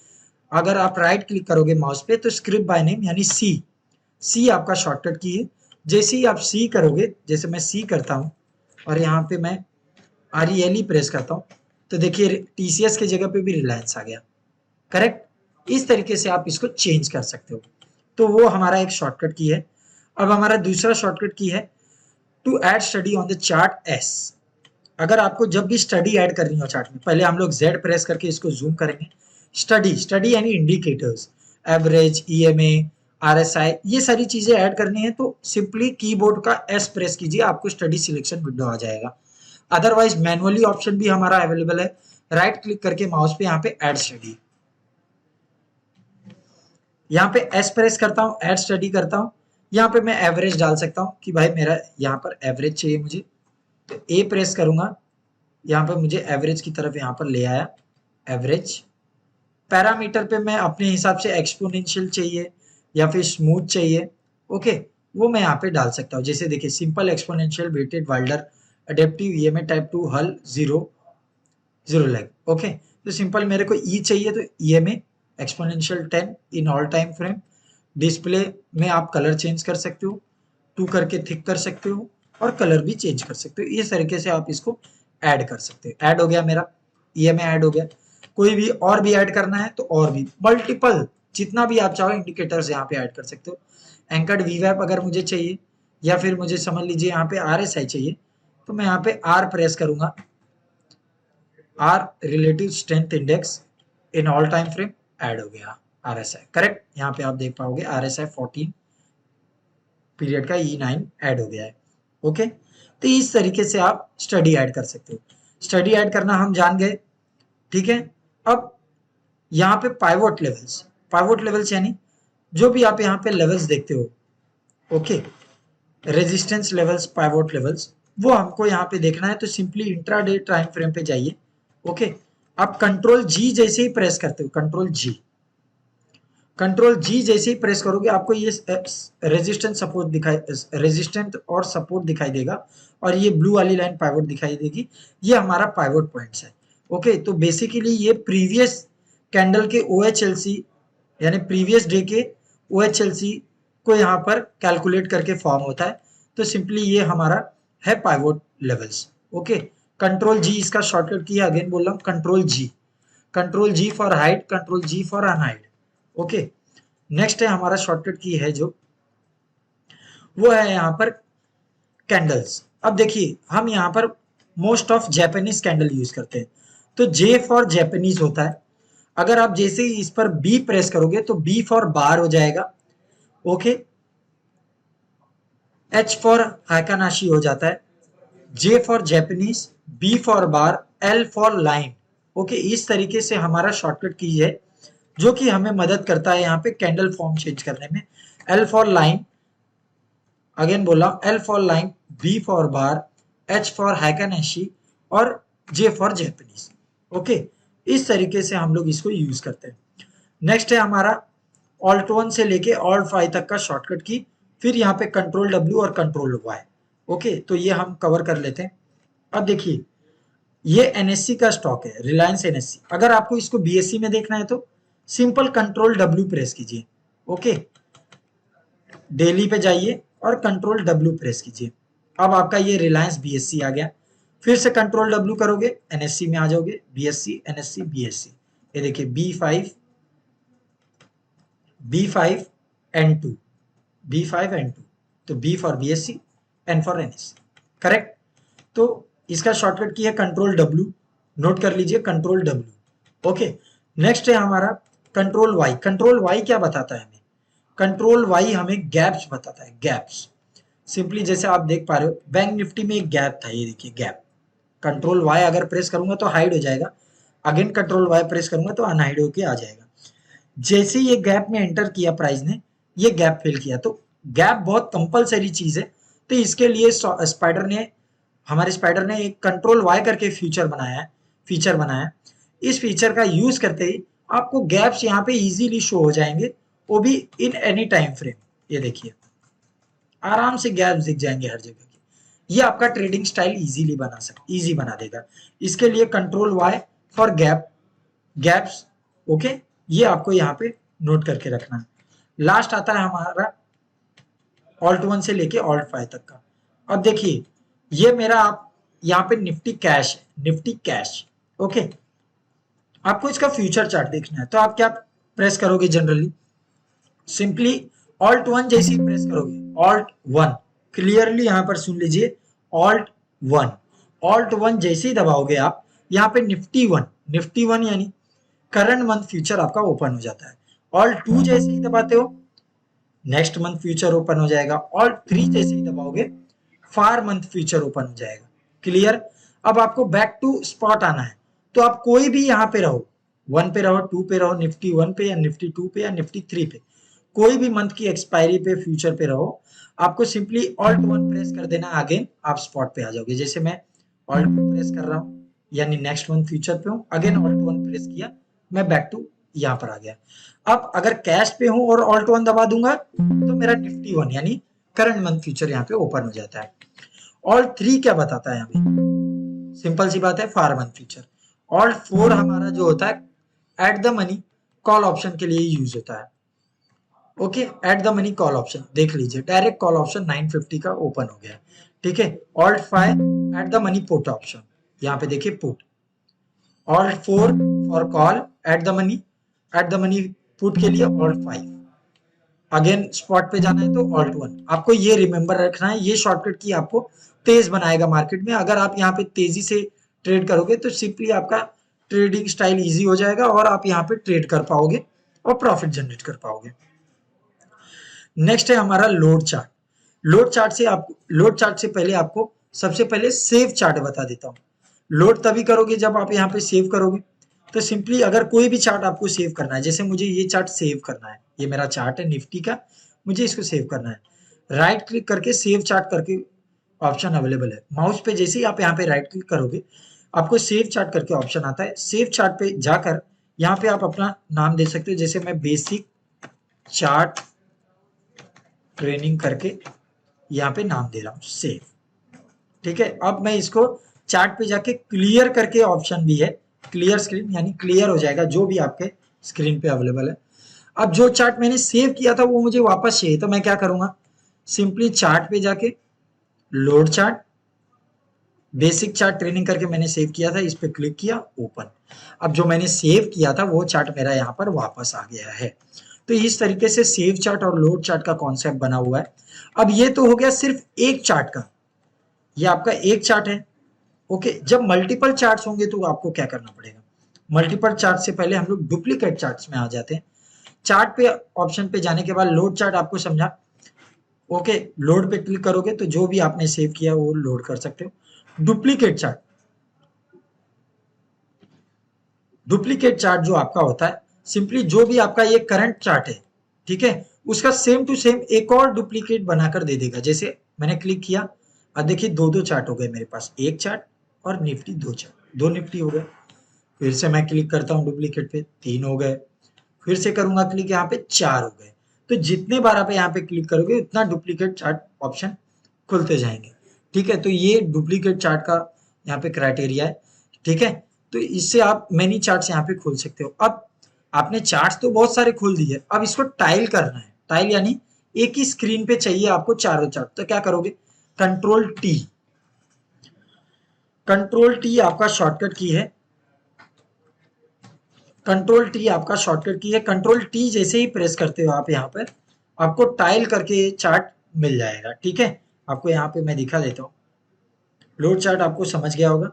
अगर आप राइट क्लिक करोगे माउस पे तो स्क्रिप्ट बाय नेम यानी सी आपका शॉर्टकट की है। जैसे ही आप सी करोगे, जैसे मैं सी करता हूँ और यहाँ पे मैं REL प्रेस करता हूँ, तो देखिए TCS की जगह पे भी रिलायंस आ गया, करेक्ट। इस तरीके से आप इसको चेंज कर सकते हो। तो वो हमारा एक शॉर्टकट की है। अब हमारा दूसरा शॉर्टकट की है to add study on the chart S। अगर आपको जब भी स्टडी ऐड करनी हो चार्ट में, पहले हम लोग Z प्रेस करके इसको जूम करेंगे। स्टडी यानी इंडिकेटर्स, एवरेज, EMA, RSI, ये सारी चीजें ऐड करनी है तो सिंपली कीबोर्ड का S प्रेस कीजिए, आपको स्टडी सिलेक्शन विंडो आ जाएगा। अदरवाइज मैनुअली ऑप्शन भी हमारा अवेलेबल है, राइट क्लिक करके माउस पे यहाँ पे ऐड स्टडी, यहाँ पे S प्रेस करता हूँ, ऐड स्टडी करता हूँ। यहाँ पे मैं एवरेज डाल सकता हूँ कि भाई मेरा यहाँ पर एवरेज चाहिए मुझे, तो A प्रेस करूंगा, यहाँ पे मुझे एवरेज की तरफ यहाँ पर ले आया, एवरेज। पैरामीटर पे मैं अपने हिसाब से एक्सपोनेंशियल चाहिए या फिर स्मूथ चाहिए, ओके, वो मैं यहाँ पे डाल सकता हूँ। जैसे देखिए simple, exponential, weighted, Wilder, adaptive, EMA type 2, hull, zero lag, okay. तो सिंपल मेरे को E चाहिए तो EMA exponential 10 in all time frame. Display में आप कलर चेंज कर सकते हो, 2 करके थिक कर सकते हो और कलर भी चेंज कर सकते हो। इस तरीके से आप इसको ऐड कर सकते हो। ऐड हो गया मेरा, EMA ऐड हो गया। कोई भी और भी ऐड करना है तो और भी मल्टीपल जितना भी आप चाहो इंडिकेटर्स यहाँ पे ऐड कर सकते हो। एंकर्ड VWAP अगर मुझे चाहिए या फिर मुझे समझ लीजिए यहाँ पे RSI चाहिए तो मैं यहाँ पे R प्रेस करूंगा, R रिलेटिव स्ट्रेंथ इंडेक्स इन ऑल टाइम फ्रेम ऐड हो गया RSI, करेक्ट। यहाँ पे आप देख पाओगे RSI 14 पीरियड का E9 ऐड हो गया है, ओके। तो इस तरीके से आप स्टडी ऐड कर सकते हो। स्टडी ऐड करना हम जान गए, ठीक है। अब यहाँ पे पाइवोट लेवल्स यानी जो भी आप यहाँ पे लेवल्स देखते हो, okay, resistance levels, pivot levels, वो हमको यहाँ पे देखना है तो सिंपली इंट्राडे टाइम फ्रेम पे जाइए, ओके। आप कंट्रोल जी जैसे ही प्रेस करते हो, कंट्रोल जी जैसे ही प्रेस करोगे आपको ये रेजिस्टेंट और सपोर्ट दिखाई देगा और ये ब्लू वाली लाइन पाइवोट दिखाई देगी, ये हमारा पाइवोट पॉइंट्स है। ओके, तो बेसिकली ये प्रीवियस कैंडल के OHLC यानी प्रीवियस डे के OHLC को यहाँ पर कैलकुलेट करके फॉर्म होता है। तो सिंपली ये हमारा है pivot levels. Okay, control G इसका शॉर्टकट की है, अगेन बोल रहा हूँ control G for hide, control G for unhide. Okay, next है हमारा शॉर्टकट की है जो वो है यहाँ पर कैंडल्स। अब देखिए हम यहाँ पर most of Japanese candle use करते हैं, तो जे फॉर जापानीज होता है। अगर आप जैसे ही इस पर बी प्रेस करोगे तो बी फॉर बार हो जाएगा। ओके, एच फॉर हाकानाशी हो जाता है, J for Japanese, B for bar, L for line. Okay, इस तरीके से हमारा शॉर्टकट की है जो कि हमें मदद करता है यहाँ पे कैंडल फॉर्म चेंज करने में। एल फॉर लाइन, अगेन बोला L for line, B for bar, H for हाकानाशी और जे फॉर जापानीज। ओके, इस तरीके से हम लोग इसको यूज करते हैं। नेक्स्ट है हमारा ऑल्ट 1 से लेके ऑल्ट 5 तक का शॉर्टकट की, फिर यहाँ पे कंट्रोल डब्ल्यू और कंट्रोल वाई। ओके, तो ये हम कवर कर लेते हैं। अब देखिए ये एनएससी का स्टॉक है, रिलायंस एनएससी। अगर आपको इसको बीएससी में देखना है तो सिंपल कंट्रोल डब्ल्यू प्रेस कीजिए। ओके, डेली पे जाइए और कंट्रोल डब्ल्यू प्रेस कीजिए। अब आपका ये रिलायंस बीएससी आ गया। फिर से कंट्रोल डब्ल्यू करोगे एनएससी में आ जाओगे, बीएससी एनएससी बीएससी। ये देखिए B5 N2, B5 N2, तो B for BSc, N for NSC, correct. तो इसका शॉर्टकट की है कंट्रोल डब्ल्यू, नोट कर लीजिए कंट्रोल डब्ल्यू। ओके, नेक्स्ट है हमारा कंट्रोल वाई। कंट्रोल वाई क्या बताता है हमें? कंट्रोल वाई हमें गैप्स बताता है, गैप्स। सिंपली जैसे आप देख पा रहे हो बैंक निफ्टी में एक गैप था, ये देखिए गैप। कंट्रोल वाई अगर प्रेस करूंगा तो हाइड हो जाएगा, अगेन कंट्रोल वाई प्रेस करूंगा तो अनहाइड होके आ जाएगा। जैसे ये गैप में एंटर किया प्राइस ने, ये गैप फिल किया, तो गैप बहुत कंपलसरी चीज है। तो इसके लिए हमारे स्पाइडर ने एक कंट्रोल वाई करके फीचर बनाया है। इस फीचर का यूज करते ही आपको गैप्स यहाँ पे इजीली शो हो जाएंगे, वो भी इन एनी टाइम फ्रेम। ये देखिए आराम से गैप्स दिख जाएंगे हर जगह की। ये आपका ट्रेडिंग स्टाइल इजी बना देगा। इसके लिए control Y for gaps. Okay, ये आपको यहाँ पे नोट करके रखना है। लास्ट आता है हमारा ऑल्ट 1 से लेके ऑल्ट 5 तक का। अब देखिए ये मेरा आप यहाँ पे निफ्टी कैश है, निफ्टी कैश। ओके, आपको इसका फ्यूचर चार्ट देखना है तो आप क्या प्रेस करोगे? जनरली सिंपली ऑल्ट 1 जैसे ही प्रेस करोगे, ऑल्ट 1, क्लियरली यहाँ पर सुन लीजिए, ऑल्ट 1, ऑल्ट 1 जैसे ही दबाओगे आप यहाँ पे निफ्टी वन यानी करंट मंथ फ्यूचर आपका ओपन हो जाता है। ऑल्ट 2 जैसे ही दबाते हो नेक्स्ट मंथ फ्यूचर ओपन हो जाएगा। ऑल्ट 3 जैसे ही दबाओगे फार मंथ फ्यूचर ओपन हो जाएगा। क्लियर? अब आपको बैक टू स्पॉट आना है, तो आप कोई भी यहाँ पे रहो, 1 पे रहो, 2 पे रहो, निफ्टी 1 पे या निफ्टी 2 पे या निफ्टी 3 पे, कोई भी मंथ की एक्सपायरी पे फ्यूचर पे रहो, आपको सिंपली ऑल्ट 1 प्रेस कर देना, अगेन आप स्पॉट पे आ जाओगे। जैसे मैं ऑल्ट 2 प्रेस कर रहा हूँ यानी नेक्स्ट मंथ फ्यूचर पे हूँ, अगेन ऑल्ट 1 प्रेस किया, मैं बैक टू यहाँ पर आ गया। अब अगर कैश पे हूं और ऑल्ट 1 दबा दूंगा तो मेरा निफ्टी 1 यानी करंट मंथ फ्यूचर यहाँ पे ओपन हो जाता है। ऑल्ट 3 क्या बताता है हमें? सिंपल सी बात है, फार मंथ फ्यूचर। ऑल्ट 4 हमारा जो होता है at the money call option के लिए यूज होता है। Okay, at the money call option देख लीजिए, डायरेक्ट कॉल ऑप्शन 950 का ओपन हो गया। ठीक है, alt 5 at the money put option, यहाँ पे देखिए put. Alt 4 for call at the money put के लिए ऑल्ट 5, अगेन स्पॉट पे जाना है तो ऑल्ट 1। आपको ये रिमेंबर रखना है, ये शॉर्टकट की आपको तेज बनाएगा मार्केट में। अगर आप यहाँ पे तेजी से ट्रेड करोगे तो सिंपली आपका ट्रेडिंग स्टाइल इजी हो जाएगा और आप यहाँ पे ट्रेड कर पाओगे और प्रॉफिट जनरेट कर पाओगे। नेक्स्ट है हमारा लोड चार्ट। लोड चार्ट से पहले आपको सबसे पहले सेव चार्ट बता देता हूँ। लोड तभी करोगे जब आप यहाँ पे सेव करोगे। तो सिंपली अगर कोई भी चार्ट आपको सेव करना है, जैसे मुझे ये चार्ट सेव करना है, ये मेरा चार्ट है निफ्टी का, मुझे इसको सेव करना है, राइट क्लिक करके सेव चार्ट करके ऑप्शन अवेलेबल है। माउस पे जैसे ही आप यहाँ पे राइट क्लिक करोगे, आपको सेव चार्ट करके ऑप्शन आता है। सेव चार्ट पे जाकर यहाँ पे आप अपना नाम दे सकते हो, जैसे मैं बेसिक चार्ट ट्रेनिंग करके यहाँ पे नाम दे रहा हूँ, सेव। ठीक है, अब मैं इसको चार्ट पे जाके क्लियर करके ऑप्शन भी है, क्लियर स्क्रीन, यानी क्लियर हो जाएगा जो भी आपके स्क्रीन पे अवेलेबल है। अब जो चार्ट मैंने सेव किया था वो मुझे वापस चाहिए, तो मैं क्या करूंगा, सिंपली चार्ट पे जाके load chart, basic chart training करके मैंने सेव किया था, इस पे क्लिक किया, ओपन। अब जो मैंने सेव किया था वो चार्ट मेरा यहाँ पर वापस आ गया है। तो इस तरीके से सेव चार्ट और लोड चार्ट का कॉन्सेप्ट बना हुआ है। अब ये तो हो गया सिर्फ एक चार्ट का, ये आपका एक चार्ट है। ओके, जब मल्टीपल चार्ट्स होंगे तो आपको क्या करना पड़ेगा, मल्टीपल चार्ट से पहले हम लोग डुप्लीकेट चार्ट्स में आ जाते हैं। चार्ट पे ऑप्शन पे जाने के बाद लोड चार्ट आपको समझा। ओके, लोड पे क्लिक करोगे तो जो भी आपने सेव किया वो लोड कर सकते हो। डुप्लीकेट चार्ट, डुप्लीकेट चार्ट जो आपका होता है, सिंपली जो भी आपका ये करंट चार्ट है, ठीक है, उसका सेम टू सेम एक और डुप्लीकेट बनाकर दे देगा। जैसे मैंने क्लिक किया, अब देखिए दो दो चार्ट हो गए मेरे पास, एक चार्ट और निफ्टी दो चार्ट, दो निफ्टी हो गए। फिर से मैं क्लिक करता हूँ डुप्लीकेट पे, तीन हो गए। फिर से करूंगा क्लिक, यहाँ पे चार हो गए। तो जितने बार आप यहाँ पे क्लिक करोगे उतना डुप्लीकेट चार्ट ऑप्शन खुलते जाएंगे। ठीक है, तो ये डुप्लीकेट चार्ट का यहाँ पे क्राइटेरिया है। ठीक है, तो इससे आप मैनी चार्ट्स यहाँ पे खोल सकते हो। अब आपने चार्ट्स तो बहुत सारे खोल दिए, अब इसको टाइल करना है। टाइल यानी एक ही स्क्रीन पे चाहिए आपको चारों चार्ट, तो क्या करोगे, कंट्रोल टी, कंट्रोल टी आपका शॉर्टकट की है, कंट्रोल टी आपका शॉर्टकट की है। कंट्रोल टी जैसे ही प्रेस करते हो आप यहाँ पर, आपको टाइल करके चार्ट मिल जाएगा। ठीक है, आपको यहाँ पे मैं दिखा देता हूँ। लोड चार्ट आपको समझ गया होगा,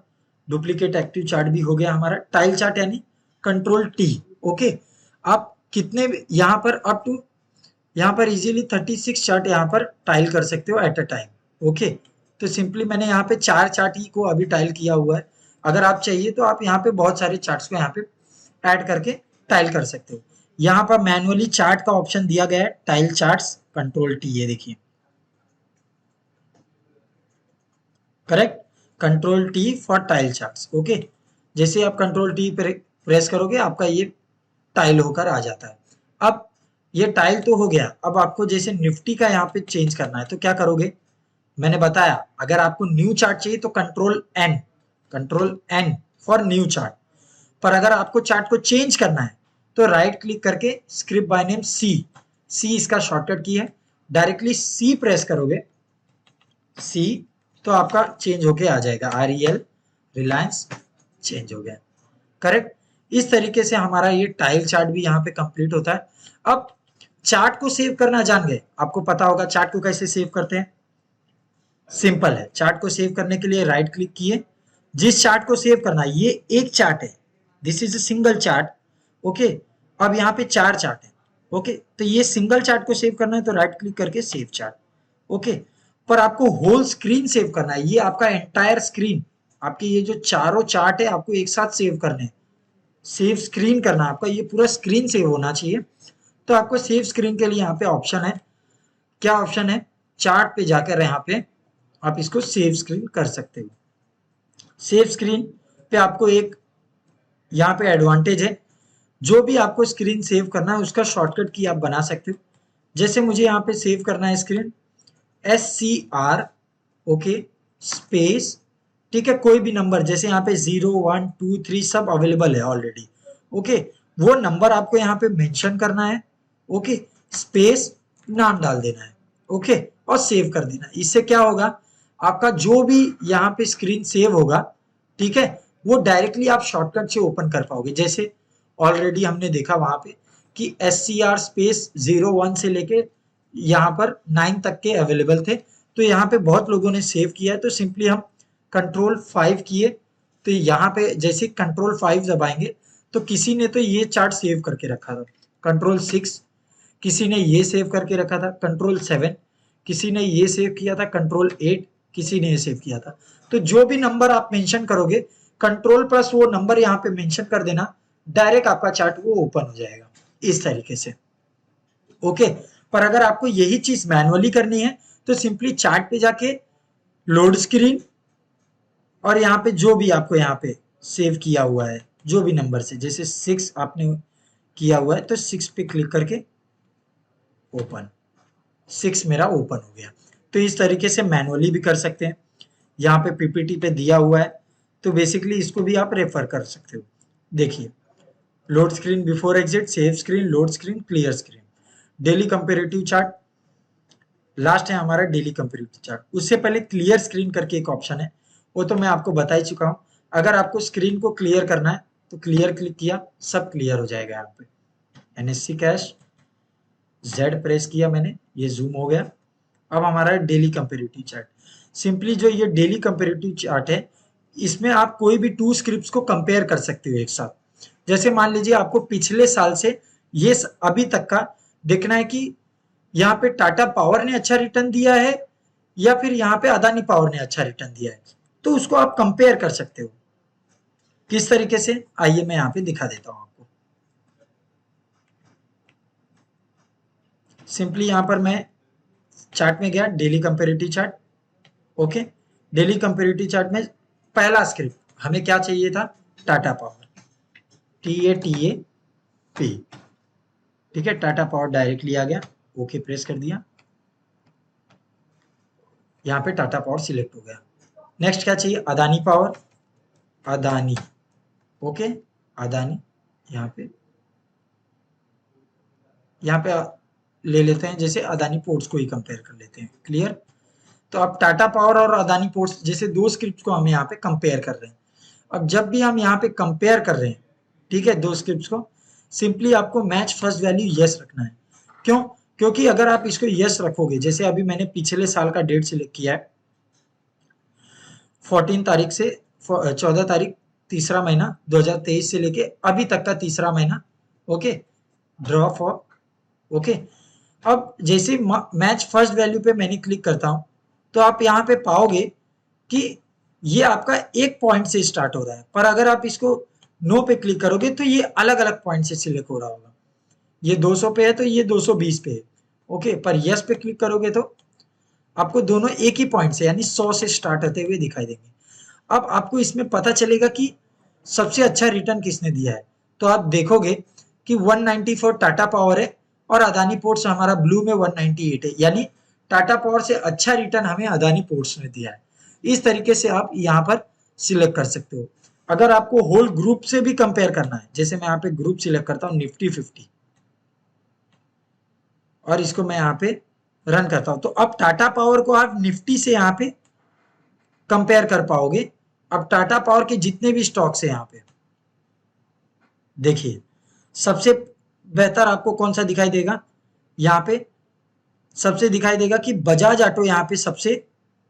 डुप्लीकेट एक्टिव चार्ट भी हो गया हमारा। टाइल चार्ट यानी कंट्रोल टी। ओके, आप कितने यहाँ पर अप टू यहाँ पर इजीली 36 चार्ट यहाँ पर टाइल कर सकते हो एट अ टाइम। ओके, तो सिंपली मैंने यहाँ पे चार चार्ट ही को अभी टाइल किया हुआ है। अगर आप चाहिए तो आप यहाँ पे बहुत सारे चार्ट्स को यहाँ पे ऐड करके टाइल कर सकते हो। यहाँ पर मैनुअली चार्ट का ऑप्शन दिया गया है, टाइल चार्ट्स, कंट्रोल टी, ये देखिए, correct, control T for tile charts. Okay, जैसे आप कंट्रोल टी प्रेस करोगे आपका ये टाइल होकर आ जाता है। अब ये टाइल तो हो गया, अब आपको जैसे निफ्टी का यहाँ पे चेंज करना है तो क्या करोगे, मैंने बताया अगर आपको न्यू चार्ट चाहिए तो control N for new chart. पर अगर आपको चार्ट को चेंज करना है तो राइट क्लिक करके script by name C, C इसका शॉर्टकट की है, डायरेक्टली सी प्रेस करोगे, सी, तो आपका चेंज होके आ जाएगा, REL, रिलायंस, चेंज हो गया। करेक्ट, इस तरीके से हमारा ये टाइल चार्ट भी यहाँ पे कंप्लीट होता है। अब चार्ट को सेव करना जान गए, आपको पता होगा चार्ट को कैसे सेव करते हैं। सिंपल है, चार्ट को सेव करने के लिए राइट क्लिक किए, जिस चार्ट को सेव करना है, ये एक चार्ट है, this is a single chart. Okay, अब यहाँ पे चार चार्ट है। ओके, तो ये सिंगल चार्ट को सेव करना है तो राइट क्लिक करके सेव चार्ट। ओके, पर आपको होल स्क्रीन सेव करना है, ये आपका एंटायर स्क्रीन, आपके ये जो चारों चार्ट है आपको एक साथ सेव करने हैं, सेव स्क्रीन करना है आपका, ये पूरा स्क्रीन सेव होना चाहिए। तो आपको सेव स्क्रीन के लिए यहाँ पे ऑप्शन है, क्या ऑप्शन है, चार्ट पे जाकर यहाँ पे आप इसको सेव स्क्रीन कर सकते हो। सेव स्क्रीन पे आपको एक यहाँ पे एडवांटेज है, जो भी आपको स्क्रीन सेव करना है उसका शॉर्टकट की आप बना सकते हो। जैसे मुझे यहाँ पे सेव करना है स्क्रीन, SCR, ओके, स्पेस, ठीक है, कोई भी नंबर, जैसे यहाँ पे 0 1 2 3 सब अवेलेबल है ऑलरेडी। ओके, वो नंबर आपको यहाँ पे मेंशन करना है। ओके, स्पेस, नाम डाल देना है। ओके, और सेव कर देना। इससे क्या होगा, आपका जो भी यहाँ पे स्क्रीन सेव होगा, ठीक है, वो डायरेक्टली आप शॉर्टकट से ओपन कर पाओगे। जैसे ऑलरेडी हमने देखा वहां पे कि SCR स्पेस 01 से लेके यहाँ पर 9 तक के अवेलेबल थे, तो यहाँ पे बहुत लोगों ने सेव किया है, तो सिंपली हम कंट्रोल 5 किए, तो यहाँ पे जैसे कंट्रोल 5 दबाएंगे तो किसी ने तो ये चार्ट सेव करके रखा था, कंट्रोल 6, किसी ने ये सेव करके रखा था, कंट्रोल 7, किसी ने ये सेव किया था, कंट्रोल 8, किसी ने ये सेव किया था। तो जो भी नंबर आप मेंशन करोगे, कंट्रोल प्लस वो नंबर यहाँ पे मेंशन कर देना, डायरेक्ट आपका चार्ट वो ओपन हो जाएगा इस तरीके से। ओके, पर अगर आपको यही चीज मैनुअली करनी है तो सिंपली चार्ट पे जाके लोड स्क्रीन, और यहाँ पे जो भी आपको यहाँ पे सेव किया हुआ है जो भी नंबर से, जैसे 6 आपने किया हुआ है तो 6 पे क्लिक करके ओपन, 6 मेरा ओपन हो गया। तो इस तरीके से मैनुअली भी कर सकते हैं। यहाँ पे पीपीटी पे दिया हुआ है तो बेसिकली इसको भी आप रेफर कर सकते हो। देखिए, load screen before exit, save screen, load screen, clear screen, daily comparative chart, last है हमारा डेली कंपेरेटिव चार्ट। उससे पहले क्लियर स्क्रीन करके एक ऑप्शन है, वो तो मैं आपको बता ही चुका हूँ। अगर आपको स्क्रीन को क्लियर करना है तो क्लियर क्लिक किया, सब क्लियर हो जाएगा। यहाँ पे एनएससी कैश जेड प्रेस किया मैंने, ये जूम हो गया। अब हमारा डेली कंपेरेटिव चार्ट, सिंपली जो ये डेली कंपेरेटिव चार्ट है इसमें आप कोई भी 2 स्क्रिप्ट्स को कंपेयर कर सकते हो एक साथ। जैसे मान लीजिए आपको पिछले साल से ये अभी तक का देखना है कि यहाँ पे टाटा पावर ने अच्छा रिटर्न दिया है या फिर यहाँ पे अदानी पावर ने अच्छा रिटर्न दिया है, तो उसको आप कंपेयर कर सकते हो। किस तरीके से, आइए मैं यहाँ पे दिखा देता हूँ आपको। सिंपली यहाँ पर मैं चार्ट में गया, daily comparative chart. Okay, daily comparative chart में पहला स्क्रिप्ट हमें क्या चाहिए था, टाटा पावर, TATAP, ठीक है, टाटा पावर डायरेक्टली आ गया, ओके प्रेस कर दिया, यहाँ पे टाटा पावर सिलेक्ट हो गया। नेक्स्ट क्या चाहिए, अदानी पावर, अदानी, ओके, अदानी, यहाँ पे ले लेते हैं, जैसे अदानी पोर्ट्स को ही कंपेयर कर लेते हैं, क्लियर। तो अब टाटा पावर और अदानी पोर्ट्स जैसे 2 स्क्रिप्ट को हम यहाँ पे कंपेयर कर रहे हैं। अब जब भी हम यहाँ पे कंपेयर कर रहे हैं, ठीक है, 2 स्क्रिप्ट को, सिंपली आपको मैच फर्स्ट वैल्यू यस रखना है। क्यों, क्योंकि अगर आप इसको यस रखोगे, जैसे अभी मैंने पिछले साल का डेट सिलेक्ट किया है 14 तारीख से 14 तारीख तीसरा महीना 2023 से लेके अभी तक का तीसरा महीना, ओके, ड्रॉ फॉर, ओके। अब जैसे मैच फर्स्ट वैल्यू पे मैंने क्लिक करता हूं तो आप यहाँ पे पाओगे कि ये आपका एक पॉइंट से स्टार्ट हो रहा है, पर अगर आप इसको नो पे क्लिक करोगे तो ये अलग अलग पॉइंट से सिलेक्ट हो रहा होगा। ये 200 पे है तो ये 220 पे है, ओके, पर यस पे क्लिक करोगे तो आपको दोनों एक ही पॉइंट से यानी 100 से स्टार्ट होते हुए दिखाई देंगे। अब आपको इसमें पता चलेगा कि सबसे अच्छा रिटर्न किसने दिया है, तो आप देखोगे कि 194 टाटा पावर है और अदानी पोर्ट्स हमारा ब्लू में 198 है, यानी टाटा पावर से अच्छा रिटर्न हमें अदानी पोर्ट्स ने दिया है। इस तरीके से आप यहाँ पर सिलेक्ट कर सकते हो। अगर आपको होल ग्रुप से भी कंपेयर करना है, जैसे मैं यहाँ पे ग्रुप सिलेक्ट करता हूँ निफ्टी 50 और इसको मैं यहाँ पे रन करता हूं, तो अब टाटा पावर को आप निफ्टी से यहाँ पे कंपेयर कर पाओगे। अब टाटा पावर के जितने भी स्टॉक्स है यहाँ पे देखिए, सबसे बेहतर आपको कौन सा दिखाई देगा, यहाँ पे सबसे दिखाई देगा कि बजाज ऑटो यहाँ पे सबसे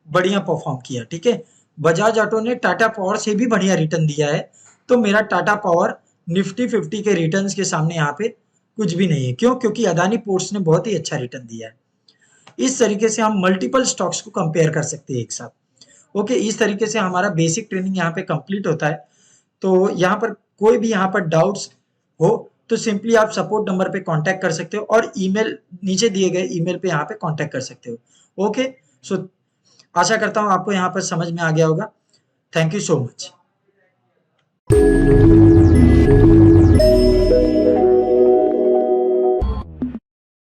बढ़िया परफॉर्म किया, ठीक है। बजाज ऑटो ने टाटा पावर से भी बढ़िया रिटर्न दिया है, तो मेरा टाटा पावर निफ्टी 50 के रिटर्न्स के सामने यहाँ पे कुछ भी नहीं है। क्यों, क्योंकि अदानी पोर्ट्स ने बहुत ही अच्छा रिटर्न दिया है। इस तरीके से हम मल्टीपल स्टॉक्स को कंपेयर कर सकते हैं एक साथ। ओके, इस तरीके से हमारा बेसिक ट्रेनिंग यहाँ पे कंप्लीट होता है। तो यहाँ पर कोई भी यहाँ पर डाउट्स हो तो सिंपली आप सपोर्ट नंबर पे कांटेक्ट कर सकते हो और ईमेल नीचे दिए गए ईमेल पे यहाँ पे कांटेक्ट कर सकते हो। ओके, सो आशा करता हूँ आपको यहाँ पर समझ में आ गया होगा। Thank you so much.